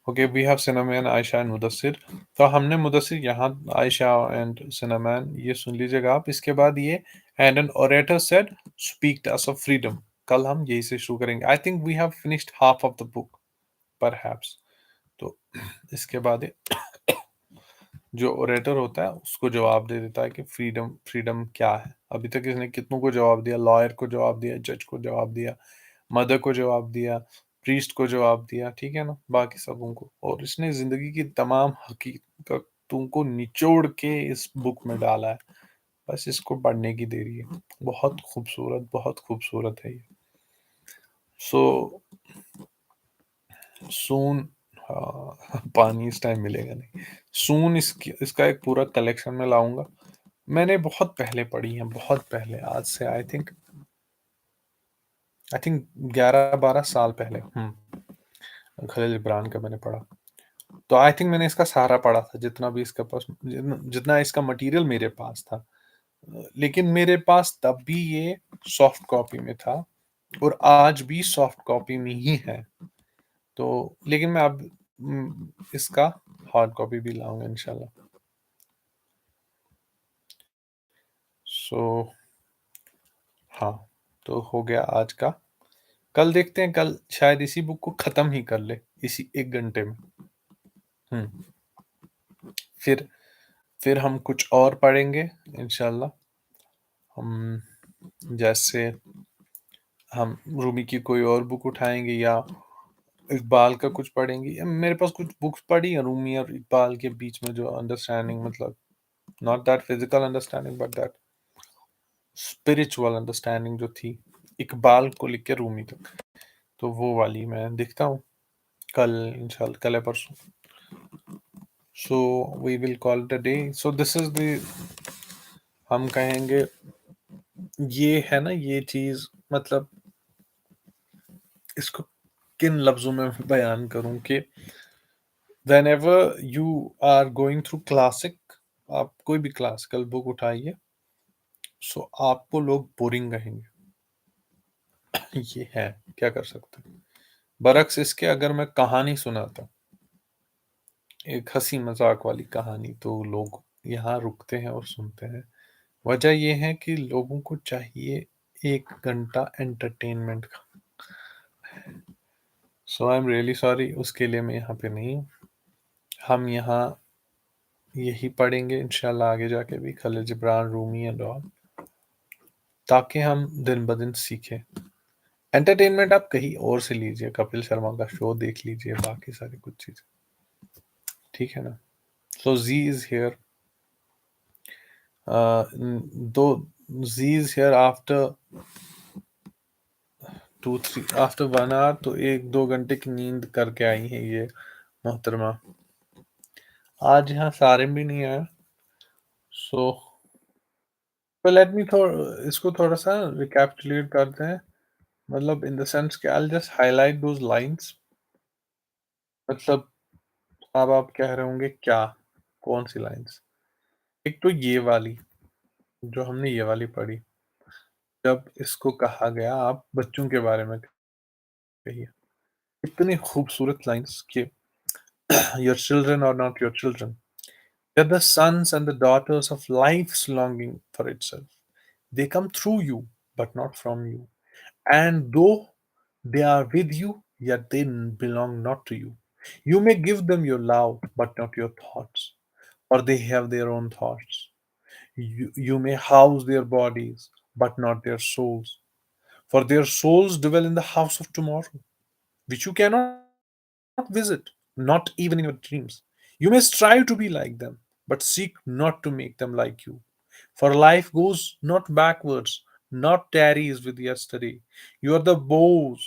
S1: ओके, वी हैव सिनेमैन, आयशा एंड मुदस्सिर. तो हमने मुदस्सिर यहाँ, आयशा एंड सिनेमैन ये सुन लीजिएगा आप. इसके बाद ये and an orator said speak to us of freedom. कल हम यही से शुरू करेंगे. I think we have finished half of the book perhaps. तो इसके बाद जो ओरेटर होता है उसको जवाब दे देता है कि फ्रीडम फ्रीडम क्या है. अभी तक इसने कितनों को जवाब दिया. लॉयर को जवाब दिया, जज को जवाब दिया, मदर को जवाब दिया, प्रीस्ट को जवाब दिया, ठीक है ना, बाकी सबों को. और इसने जिंदगी की तमाम हकीकतों को निचोड़ के इस बुक में डाला है. बस इसको पढ़ने की देरी है. बहुत खूबसूरत है ये. सो सून, पानी इस टाइम मिलेगा नहीं. सून इसका एक पूरा कलेक्शन में लाऊंगा. मैंने बहुत पहले पढ़ी है, बहुत पहले, आज से आई थिंक 11-12 साल पहले. खलील जिब्रान का मैंने पढ़ा। तो आई थिंक मैंने इसका सारा पढ़ा था, जितना भी इसके पास जितना इसका मटेरियल मेरे पास था। लेकिन मेरे पास तब भी ये सॉफ्ट कॉपी में था और आज भी सॉफ्ट कॉपी में ही है। तो लेकिन मैं अब इसका हार्ड कॉपी भी लाऊंगा इंशाल्लाह। सो हाँ, तो हो गया आज का। कल देखते हैं, कल शायद इसी बुक को खत्म ही कर ले इसी 1 घंटे में। हम्म फिर फिर हम कुछ और पढ़ेंगे इंशाल्लाह। हम जैसे हम रूमी की कोई और बुक उठाएंगे या इकबाल का कुछ पढ़ेंगे। या मेरे पास कुछ बुक्स पढ़ी है रूमी और इकबाल के बीच में, जो अंडरस्टैंडिंग, मतलब not that physical understanding but that spiritual understanding जो थी इकबाल को लिख के रूमी तक, तो वो वाली मैं देखता हूँ कल इंशाल्लाह, कल है परसों। So we will call it a day. So this is the, हम कहेंगे ये है ना ये चीज, मतलब इसको किन लफ्जों में बयान करूं कि whenever you are going through classic, आप कोई भी क्लासिकल बुक उठाइए, सो आपको लोग बोरिंग कहेंगे। ये है, क्या कर सकते हैं। बरक्स इसके अगर मैं कहानी सुनाता, एक हंसी मजाक वाली कहानी, तो लोग यहाँ रुकते हैं और सुनते हैं। वजह यह है कि लोगों को चाहिए 1 घंटा एंटरटेनमेंट का। सो आई एम रियली सॉरी, उसके लिए मैं यहाँ पे नहीं हूँ। हम यहाँ यही पढ़ेंगे इंशाल्लाह आगे जाके भी, खलील जिब्रान, रूमी एंड ऑल, ताकि हम दिन ब दिन सीखें। एंटरटेनमेंट आप कहीं और से लीजिए, कपिल शर्मा का शो देख लीजिए, बाकी सारी कुछ चीजें, ठीक है ना। सो जी इज हियर, दो G is here after 2 3 after 1 hour, तो 1 2 घंटे की नींद करके आई है ये मोहतरमा। आज यहाँ सारे भी नहीं आया। सो तो लेट मी इसको थोड़ा सा रिकैपिचुलेट करते हैं, मतलब इन द सेंस कि I just highlight those lines. मतलब अब आप कह रहे होंगे क्या, कौन सी लाइंस। एक तो ये वाली, जो हमने ये वाली पढ़ी, जब इसको कहा गया आप बच्चों के बारे में कहिए। इतनी खूबसूरत लाइंस कि your children are not your children, they're the sons and the daughters of life's longing for itself. They come through you, but not from you. And though they are with you, yet they belong not to you. You may give them your love, but not your thoughts, or they have their own thoughts. You may house their bodies, but not their souls, for their souls dwell in the house of tomorrow, which you cannot visit, not even in your dreams. You may strive to be like them, but seek not to make them like you. For life goes not backwards, not tarries with yesterday. You are the bows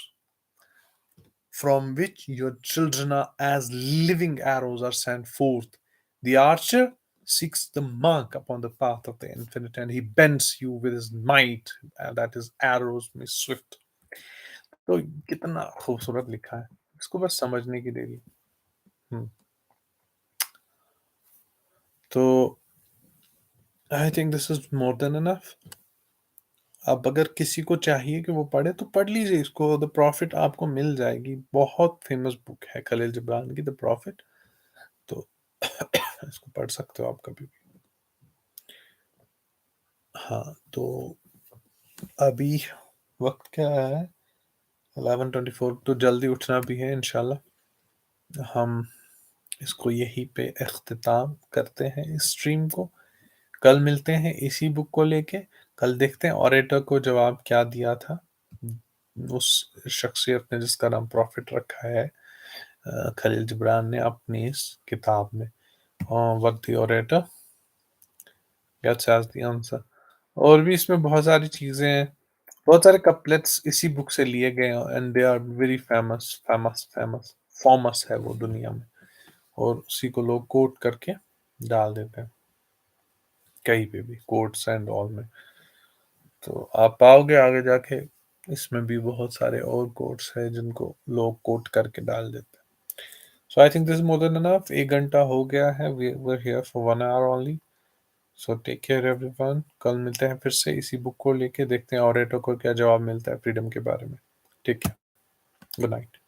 S1: from which your children are as living arrows are sent forth. The archer seeks the mark upon the path of the infinite, and he bends you with his might, that his arrows may swift. तो कितना खूबसूरत लिखा है, इसको बस समझने की देरी। हम्म, तो आई think this is more than enough. अब अगर किसी को चाहिए कि वो पढ़े तो पढ़ लीजिए इसको, द प्रॉफिट आपको मिल जाएगी। बहुत फेमस बुक है खलील जिब्रान की, द प्रॉफिट। तो इसको पढ़ सकते हो आप कभी भी। हाँ, तो अभी वक्त क्या है, 11:24, तो जल्दी उठना भी है इंशाल्लाह। हम इसको यहीं पे इख्तिताम करते हैं इस स्ट्रीम को। कल मिलते हैं इसी बुक को लेके। कल देखते हैं ऑरेटर को जवाब क्या दिया था उस शख्सियत ने जिसका नाम प्रॉफिट रखा है खलील जिब्रान ने अपनी इस किताब में। What the orator gets as the answer. और भी इसमें बहुत सारी चीजें हैं, बहुत सारे कपलेट्स इसी बुक से लिए गए हैं, and they are very famous famous famous famous है वो दुनिया में, और उसी को लोग कोट करके डाल देते हैं कहीं पे भी, कोट्स एंड ऑल में। तो आप पाओगे आगे जाके इसमें भी बहुत सारे और कोट्स हैं जिनको लोग कोट करके डाल देते हैं। So I think this is more than enough. 1 घंटा हो गया है, we were here for 1 hour only. So take care everyone. कल मिलते हैं फिर से इसी बुक को लेके, देखते हैं ऑरेटो को क्या जवाब मिलता है फ्रीडम के बारे में। ठीक है, गुड नाइट।